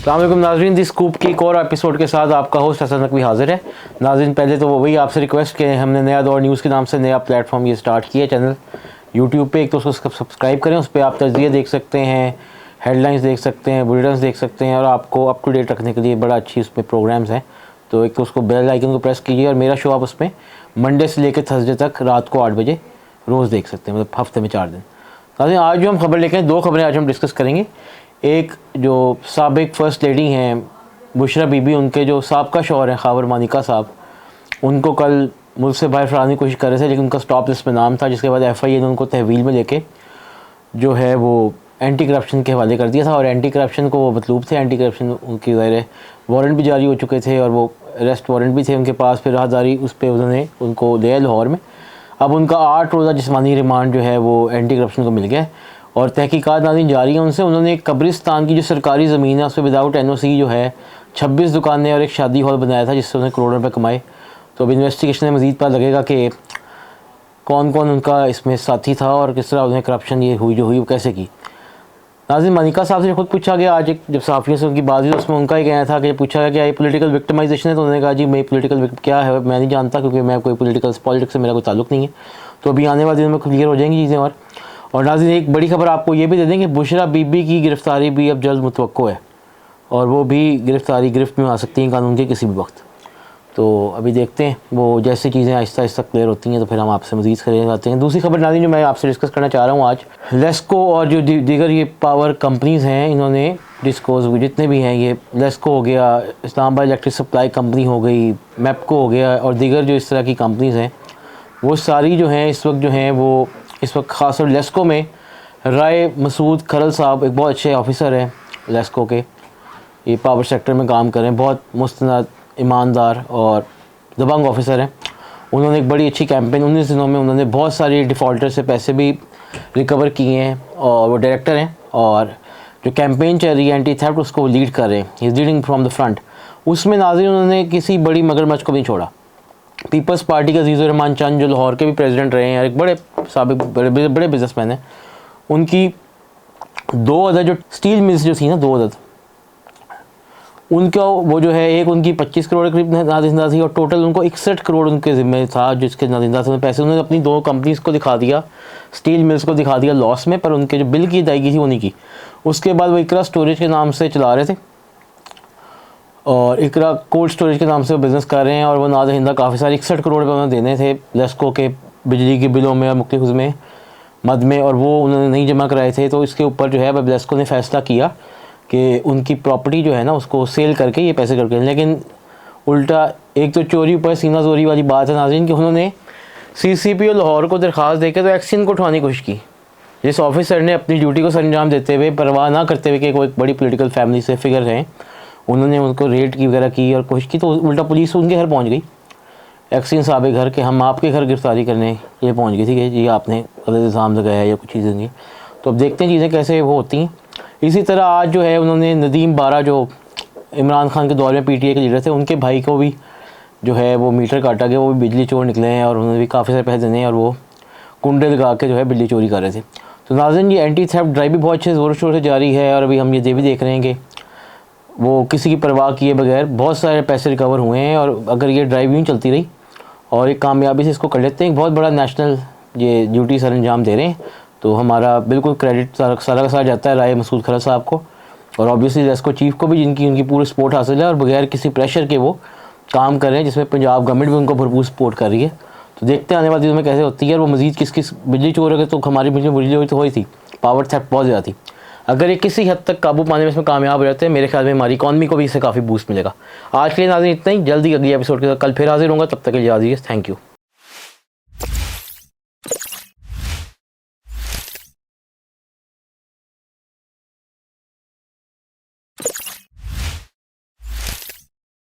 अस्सलाम वालेकुम नाज़रीन, दी स्कूप की एक और एपिसोड के साथ आपका होस्ट हसन नकवी हाजिर है। नाज़रीन, पहले तो वही आपसे रिक्वेस्ट कि हमने नया दौर न्यूज़ के नाम से नया प्लेटफॉर्म ये स्टार्ट किया चैनल यूट्यूब पे। एक तो उसको सब्सक्राइब करें, उस पर आप तज़किये देख सकते हैं, हेडलाइंस देख सकते हैं, बुलेटिन्स देख सकते हैं और आपको अप टू डेट रखने के लिए बड़ा अच्छी उसमें प्रोग्राम्स हैं। तो एक तो उसको बेल आइकन को प्रेस कीजिए और मेरा शो आप उसमें मंडे से लेकर थर्सडे तक रात को 8 बजे रोज़ देख सकते हैं, मतलब हफ्ते में 4 दिन। नाज़रीन, आज जो हम खबर लेके आए, 2 खबरें आज हम डिस्कस करेंगे। एक जो साबिक फ़र्स्ट लेडी हैं बुशरा बीबी, उनके जो साबका शौहर हैं ख़ावर मानिका साहब, उनको कल मुल्क से बाहर फराने की कोशिश कर रहे थे, लेकिन उनका स्टॉप लिस्ट में नाम था, जिसके बाद FIA ने उनको तहवील में लेके जो है वो एंटी करप्शन के हवाले कर दिया था। और एंटी करप्शन को वो मतलूब थे, एंटी करप्शन उनकी ज़ाहिर वारंट भी जारी हो चुके थे और वो अरेस्ट वारंट भी थे उनके पास, फिर राहदारी उस पर उन्होंने उनको लिया लाहौर में। अब उनका 8 रोज़ा जिस्मानी रिमांड जो है वो एंटी करप्शन को मिल गया और तहकीकात नाज़रीन जारी है उनसे। उन्होंने एक कब्रिस्तान की जो सरकारी ज़मीन है उस पर विदाउट NOC जो है 26 दुकानें और एक शादी हॉल बनाया था, जिससे उन्हें करोड़ों रुपये कमाए। तो अब इन्वेस्टिगेशन में मज़ीद पता लगेगा कि कौन कौन उनका इसमें साथी था और किस तरह उन्हें करप्शन ये हुई जो हुई वो कैसे की। नाज़रीन, मानिका साहब से खुद पूछा गया आज, एक जब सहाफ़ियों से उनकी बात हुई, उसमें उनका ही कहना था कि पूछा गया कि ये पॉलिटिकल विक्टिमाइजेशन है, तो उन्होंने कहा जी मैं पॉलिटिकल क्या है मैं नहीं जानता, क्योंकि मैं कोई पॉलिटिक्स से मेरा कोई ताल्लुक़ नहीं है। तो अभी आने वाले दिनों में क्लियर हो जाएंगी चीज़ें। और नाज़रीन, एक बड़ी खबर आपको ये भी दे दें कि बुशरा बीबी की गिरफ़्तारी भी अब जल्द मुतवक्को है और वो भी गिरफ़्त में आ सकती हैं कानून के किसी भी वक्त। तो अभी देखते हैं वो जैसी चीज़ें आहिस्ता आहिस्ता क्लियर होती हैं तो फिर हम आपसे मज़ीद करें जाते हैं। दूसरी खबर नाज़रीन जो मैं आपसे डिस्कस करना चाह रहा हूँ आज, लेस्को और जो दीगर ये पावर कंपनीज़ हैं, इन्होंने डिस्कोज जितने भी हैं, ये लेस्को हो गया, इस्लामाबाद इलेक्ट्रिक सप्लाई कंपनी हो गई, मैपको हो गया और दीगर जो इस तरह की कंपनीज़ हैं, वो सारी जो हैं इस वक्त जो हैं वो इस वक्त ख़ास तौर लेस्को में राय मसूद खरल साहब एक बहुत अच्छे ऑफिसर हैं लेस्को के, ये पावर सेक्टर में काम कर रहे हैं, बहुत मुस्तनद, ईमानदार और दबंग ऑफिसर हैं। उन्होंने एक बड़ी अच्छी कैंपेन 19 दिनों में उन्होंने बहुत सारी डिफ़ॉल्टर से पैसे भी रिकवर किए हैं और वो डायरेक्टर हैं और जो कैंपेन चल रही है एंटी थेफ्ट उसको लीड कर रहे हैं, he is leading from the front. उसमें नाज़रीन उन्होंने किसी बड़ी मगरमच्छ को भी नहीं छोड़ा। पीपल्स पार्टी का अज़ीज़ुर रहमान चंद जो लाहौर के भी प्रेसिडेंट रहे हैं और एक बड़े साबिक बड़े बिजनेसमैन हैं, उनकी 2 अदद जो स्टील मिल्स जो थी ना, 2 अदद, उनका वो जो है एक उनकी 25 करोड़ के करीब नाजिंदा थी और टोटल उनको 61 करोड़ उनके ज़िम्मे था जिसके नाजिंदा थे पैसे। उन्होंने अपनी 2 कंपनीज़ को दिखा दिया, स्टील मिल्स को दिखा दिया लॉस में, पर उनके जो बिल की अदायगी थी वो नहीं की। उसके बाद वो इकरा स्टोरेज के नाम से चला रहे थे और इकरा कोल्ड स्टोरेज के नाम से वो बिज़नेस कर रहे हैं और वो नाजिंदा काफ़ी सारे 61 करोड़ रुपये उन्होंने देने थे लेस्को के बिजली के बिलों में और मुख्तलिफ उसमें मद में, और वो उन्होंने नहीं जमा कराए थे। तो इसके ऊपर जो है अब लेस्को ने फ़ैसला किया कि उनकी प्रॉपर्टी जो है ना उसको सेल करके ये पैसे करके, लेकिन उल्टा एक तो चोरी ऊपर सीना जोरी वाली बात है नाज़रीन कि उन्होंने CCPO लाहौर को दरख्वास्त देकर तो एक्शन को उठवाने की कोशिश की। जिस ऑफिसर ने अपनी ड्यूटी को सरंजाम देते हुए परवाह ना करते हुए कि कोई एक बड़ी पॉलिटिकल फैमिली से फिगर हैं, उन्होंने उनको रेड की वगैरह की और कोशिश की, तो उल्टा पुलिस उनके घर पहुँच गई, एक्शन साहब के घर के, हम आपके घर गिरफ्तारी करने ये पहुँच गई थी कि जी आपने गलत इल्ज़ाम लगाया या कुछ चीज़ें नहीं। तो अब देखते हैं चीज़ें कैसे वो होती हैं। इसी तरह आज जो है उन्होंने नदीम बारा जो इमरान खान के दौर में PTA के लीडर थे, उनके भाई को भी जो है वो मीटर काटा गया, वो भी बिजली चोर निकले हैं और उन्होंने भी काफ़ी सारे पैसे देने हैं और वो कुंडे लगा के जो है बिजली चोरी कर रहे थे। तो नाज़रीन, ये एंटी थेफ्ट ड्राइव भी बहुत अच्छे ज़ोर शोर से जारी है और अभी हम ये भी देख रहे हैं कि वो किसी की परवाह किए बगैर बहुत सारे पैसे रिकवर हुए हैं। और अगर ये ड्राइव यूँ चलती रही और एक कामयाबी से इसको कर लेते हैं, बहुत बड़ा नेशनल ये ड्यूटी सर अंजाम दे रहे हैं, तो हमारा बिल्कुल क्रेडिट सारा का सारा जाता है राय मसूद खरल साहब को और ऑब्वियसली लेस्को चीफ को भी, जिनकी उनकी पूरी सपोर्ट हासिल है और बगैर किसी प्रेशर के वो काम कर रहे हैं, जिसमें पंजाब गवर्नमेंट भी उनको भरपूर सपोर्ट कर रही है। तो देखते हैं आने वाले दिनों में कैसे होती है। और वो मज़ीद किस बिजली चोर है, तो हमारी बिजली चोरी तो हुई थी, पावर थेफ्ट बहुत ज़्यादा थी। अगर ये किसी हद तक काबू पाने में इसमें कामयाब हो जाते हैं, मेरे ख्याल में हमारी इकॉनमी को भी इससे काफ़ी बूस्ट मिलेगा। आज के लिए नाज़रीन इतना ही, जल्दी अगली एपिसोड के साथ कल फिर हाजिर होंगे, तब तक के लिए थैंक यू।